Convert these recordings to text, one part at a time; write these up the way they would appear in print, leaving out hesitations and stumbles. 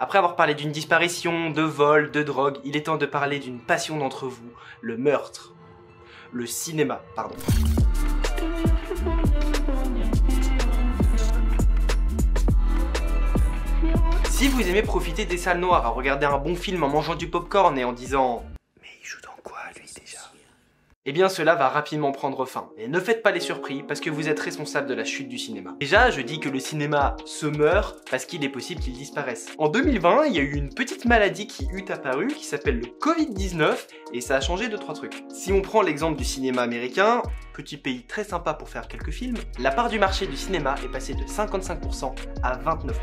Après avoir parlé d'une disparition, de vol, de drogue, il est temps de parler d'une passion d'entre vous, le meurtre. Le cinéma, pardon. Si vous aimez profiter des salles noires à regarder un bon film en mangeant du popcorn et en disant « Mais il joue dans quoi lui déjà ?» Eh bien cela va rapidement prendre fin. Et ne faites pas les surpris parce que vous êtes responsable de la chute du cinéma. Déjà, je dis que le cinéma se meurt parce qu'il est possible qu'il disparaisse. En 2020, il y a eu une petite maladie qui eut apparu qui s'appelle le Covid-19 et ça a changé 2-3 trucs. Si on prend l'exemple du cinéma américain, petit pays très sympa pour faire quelques films, la part du marché du cinéma est passée de 55% à 29%.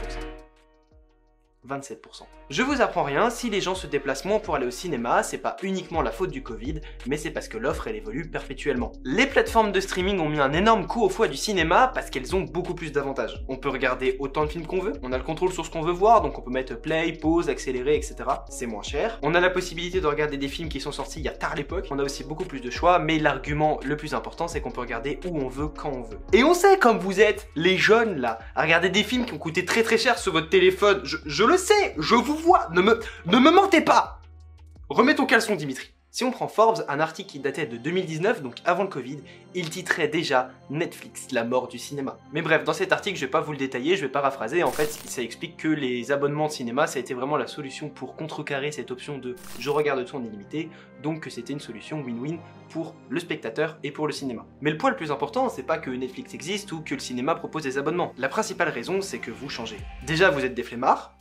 27%. Je vous apprends rien, si les gens se déplacent moins pour aller au cinéma, c'est pas uniquement la faute du Covid, mais c'est parce que l'offre elle évolue perpétuellement. Les plateformes de streaming ont mis un énorme coup au foie du cinéma parce qu'elles ont beaucoup plus d'avantages. On peut regarder autant de films qu'on veut, on a le contrôle sur ce qu'on veut voir, donc on peut mettre play, pause, accélérer, etc. C'est moins cher. On a la possibilité de regarder des films qui sont sortis il y a tard l'époque, on a aussi beaucoup plus de choix, mais l'argument le plus important c'est qu'on peut regarder où on veut, quand on veut. Et on sait comme vous êtes, les jeunes là, à regarder des films qui ont coûté très cher sur votre téléphone, je le sais, je vous vois, ne me mentez pas. Remets ton caleçon, Dimitri. Si on prend Forbes, un article qui datait de 2019, donc avant le Covid, il titrait déjà Netflix, la mort du cinéma. Mais bref, dans cet article, je vais pas vous le détailler, je vais paraphraser, en fait, ça explique que les abonnements de cinéma, ça a été vraiment la solution pour contrecarrer cette option de je regarde tout en illimité, donc que c'était une solution win-win pour le spectateur et pour le cinéma. Mais le point le plus important, c'est pas que Netflix existe ou que le cinéma propose des abonnements. La principale raison, c'est que vous changez. Déjà, vous êtes des flemmards.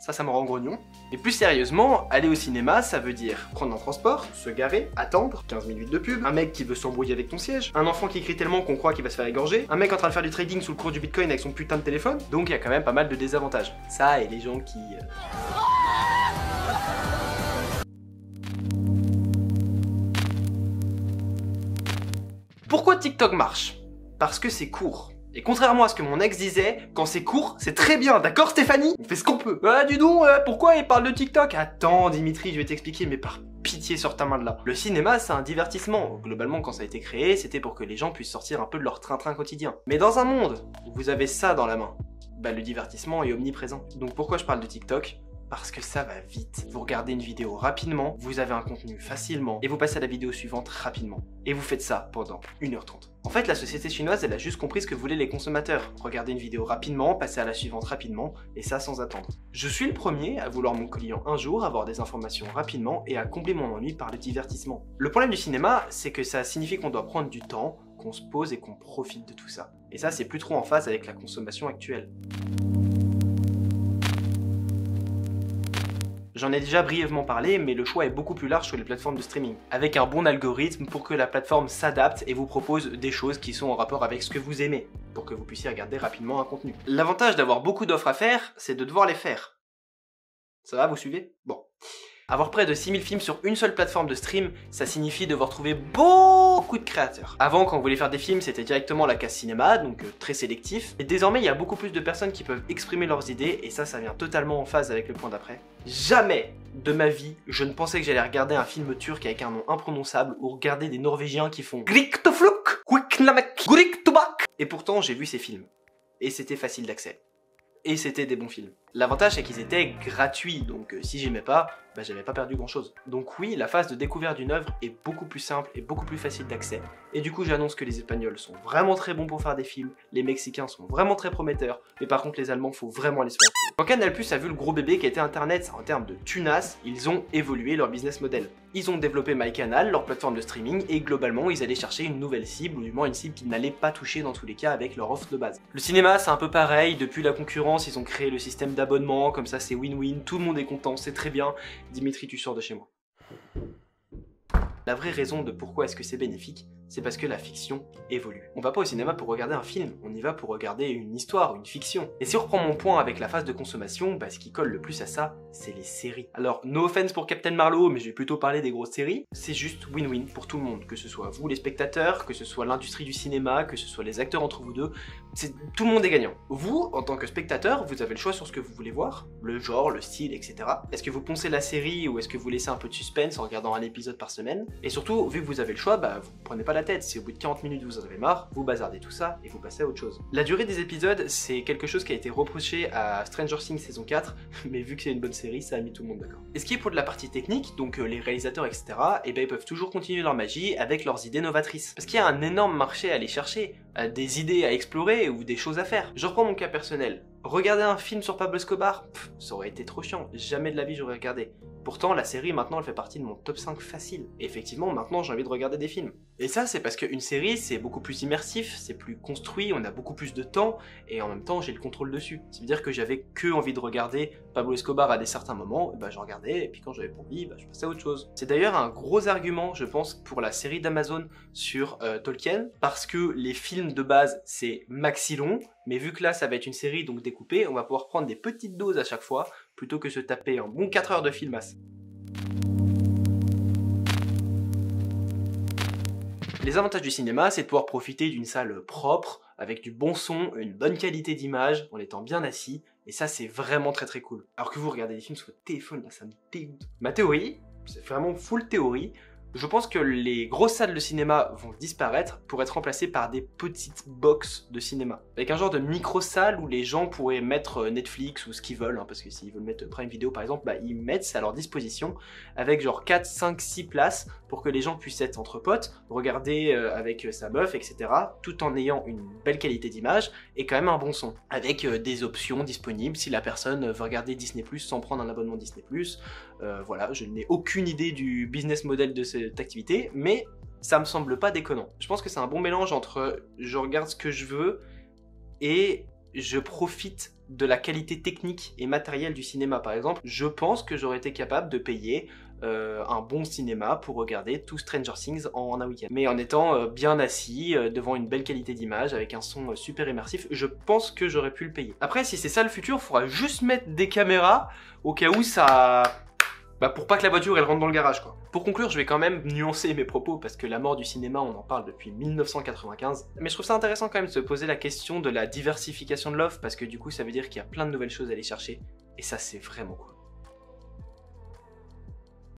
Ça me rend grognon. Et plus sérieusement, aller au cinéma, ça veut dire prendre un transport, se garer, attendre, 15 minutes de pub, un mec qui veut s'embrouiller avec ton siège, un enfant qui crie tellement qu'on croit qu'il va se faire égorger, un mec en train de faire du trading sous le cours du bitcoin avec son putain de téléphone. Donc il y a quand même pas mal de désavantages. Ça et les gens qui... Pourquoi TikTok marche? Parce que c'est court. Et contrairement à ce que mon ex disait, quand c'est court, c'est très bien, d'accord Stéphanie? On fait ce qu'on peut. Ah dis donc, pourquoi il parle de TikTok? Attends Dimitri, je vais t'expliquer, mais par pitié sors ta main de là. Le cinéma, c'est un divertissement. Globalement, quand ça a été créé, c'était pour que les gens puissent sortir un peu de leur train-train quotidien. Mais dans un monde où vous avez ça dans la main, bah le divertissement est omniprésent. Donc pourquoi je parle de TikTok? Parce que ça va vite. Vous regardez une vidéo rapidement, vous avez un contenu facilement, et vous passez à la vidéo suivante rapidement. Et vous faites ça pendant 1h30. En fait, la société chinoise, elle a juste compris ce que voulaient les consommateurs. Regarder une vidéo rapidement, passer à la suivante rapidement, et ça sans attendre. Je suis le premier à vouloir mon client un jour, avoir des informations rapidement, et à combler mon ennui par le divertissement. Le problème du cinéma, c'est que ça signifie qu'on doit prendre du temps, qu'on se pose et qu'on profite de tout ça. Et ça, c'est plus trop en phase avec la consommation actuelle. J'en ai déjà brièvement parlé, mais le choix est beaucoup plus large sur les plateformes de streaming, avec un bon algorithme pour que la plateforme s'adapte et vous propose des choses qui sont en rapport avec ce que vous aimez, pour que vous puissiez regarder rapidement un contenu. L'avantage d'avoir beaucoup d'offres à faire, c'est de devoir les faire. Ça va, vous suivez? Bon. Avoir près de 6000 films sur une seule plateforme de stream, ça signifie devoir trouver beaucoup de créateurs. Avant, quand on voulait faire des films, c'était directement la case cinéma, donc très sélectif. Et désormais, il y a beaucoup plus de personnes qui peuvent exprimer leurs idées, et ça vient totalement en phase avec le point d'après. Jamais de ma vie, je ne pensais que j'allais regarder un film turc avec un nom imprononçable, ou regarder des Norvégiens qui font Griktofluk, Quicknamek, Griktobak. Et pourtant, j'ai vu ces films. Et c'était facile d'accès. Et c'était des bons films. L'avantage c'est qu'ils étaient gratuits, donc si j'aimais pas, bah j'avais pas perdu grand chose. Donc oui, la phase de découverte d'une œuvre est beaucoup plus simple et beaucoup plus facile d'accès. Et du coup j'annonce que les Espagnols sont vraiment très bons pour faire des films, les Mexicains sont vraiment très prometteurs, mais par contre les Allemands faut vraiment les soigner. Quand Canal+ a vu le gros bébé qui était Internet en termes de tunas, ils ont évolué leur business model. Ils ont développé MyCanal, leur plateforme de streaming, et globalement ils allaient chercher une nouvelle cible, ou du moins une cible qu'ils n'allaient pas toucher dans tous les cas avec leur offre de base. Le cinéma c'est un peu pareil, depuis la concurrence ils ont créé le système d'abonnement, comme ça c'est win-win, tout le monde est content, c'est très bien. Dimitri, tu sors de chez moi. La vraie raison de pourquoi est-ce que c'est bénéfique, c'est parce que la fiction évolue. On va pas au cinéma pour regarder un film, on y va pour regarder une histoire, une fiction. Et si on reprend mon point avec la phase de consommation, bah ce qui colle le plus à ça, c'est les séries. Alors, no offense pour Captain Marlowe, mais je vais plutôt parler des grosses séries. C'est juste win-win pour tout le monde, que ce soit vous les spectateurs, que ce soit l'industrie du cinéma, que ce soit les acteurs entre vous deux, tout le monde est gagnant. Vous, en tant que spectateur, vous avez le choix sur ce que vous voulez voir, le genre, le style, etc. Est-ce que vous poncez la série ou est-ce que vous laissez un peu de suspense en regardant un épisode par semaine? Et surtout, vu que vous avez le choix, bah vous prenez pas pas la tête. Si au bout de 40 minutes vous en avez marre, vous bazardez tout ça et vous passez à autre chose. La durée des épisodes, c'est quelque chose qui a été reproché à Stranger Things saison 4, mais vu que c'est une bonne série, ça a mis tout le monde d'accord. Et ce qui est pour de la partie technique, donc les réalisateurs, etc., et ben ils peuvent toujours continuer leur magie avec leurs idées novatrices. Parce qu'il y a un énorme marché à aller chercher, des idées à explorer ou des choses à faire. Je reprends mon cas personnel. Regarder un film sur Pablo Escobar, ça aurait été trop chiant, jamais de la vie j'aurais regardé. Pourtant, la série, maintenant, elle fait partie de mon top 5 facile. Et effectivement, maintenant, j'ai envie de regarder des films. Et ça, c'est parce qu'une série, c'est beaucoup plus immersif, c'est plus construit, on a beaucoup plus de temps, et en même temps, j'ai le contrôle dessus. Ça veut dire que j'avais que envie de regarder Pablo Escobar à des certains moments, et bah je regardais, et puis quand j'avais pas envie, bah je passais à autre chose. C'est d'ailleurs un gros argument, je pense, pour la série d'Amazon sur Tolkien, parce que les films de base, c'est maxi long, mais vu que là, ça va être une série donc découpée, on va pouvoir prendre des petites doses à chaque fois, plutôt que se taper un bon 4 heures de filmasse. Les avantages du cinéma, c'est de pouvoir profiter d'une salle propre, avec du bon son, une bonne qualité d'image, en étant bien assis, et ça c'est vraiment très cool. Alors que vous regardez des films sur votre téléphone, là ça me dégoûte. Ma théorie, c'est vraiment full théorie, je pense que les grosses salles de cinéma vont disparaître pour être remplacées par des petites box de cinéma. Avec un genre de micro-salle où les gens pourraient mettre Netflix ou ce qu'ils veulent, hein, parce que s'ils veulent mettre Prime Video par exemple, bah, ils mettent ça à leur disposition avec genre 4, 5, 6 places pour que les gens puissent être entre potes, regarder avec sa meuf, etc. tout en ayant une belle qualité d'image et quand même un bon son. Avec des options disponibles si la personne veut regarder Disney+, sans prendre un abonnement Disney+. Voilà, je n'ai aucune idée du business model de cette activité, mais ça me semble pas déconnant. Je pense que c'est un bon mélange entre je regarde ce que je veux et je profite de la qualité technique et matérielle du cinéma. Par exemple, je pense que j'aurais été capable de payer un bon cinéma pour regarder tout Stranger Things en un week-end. Mais en étant bien assis, devant une belle qualité d'image, avec un son super immersif, je pense que j'aurais pu le payer. Après, si c'est ça le futur, il faudra juste mettre des caméras au cas où ça... Bah pour pas que la voiture elle rentre dans le garage quoi. Pour conclure, je vais quand même nuancer mes propos parce que la mort du cinéma on en parle depuis 1995. Mais je trouve ça intéressant quand même de se poser la question de la diversification de l'offre parce que du coup ça veut dire qu'il y a plein de nouvelles choses à aller chercher et ça c'est vraiment cool.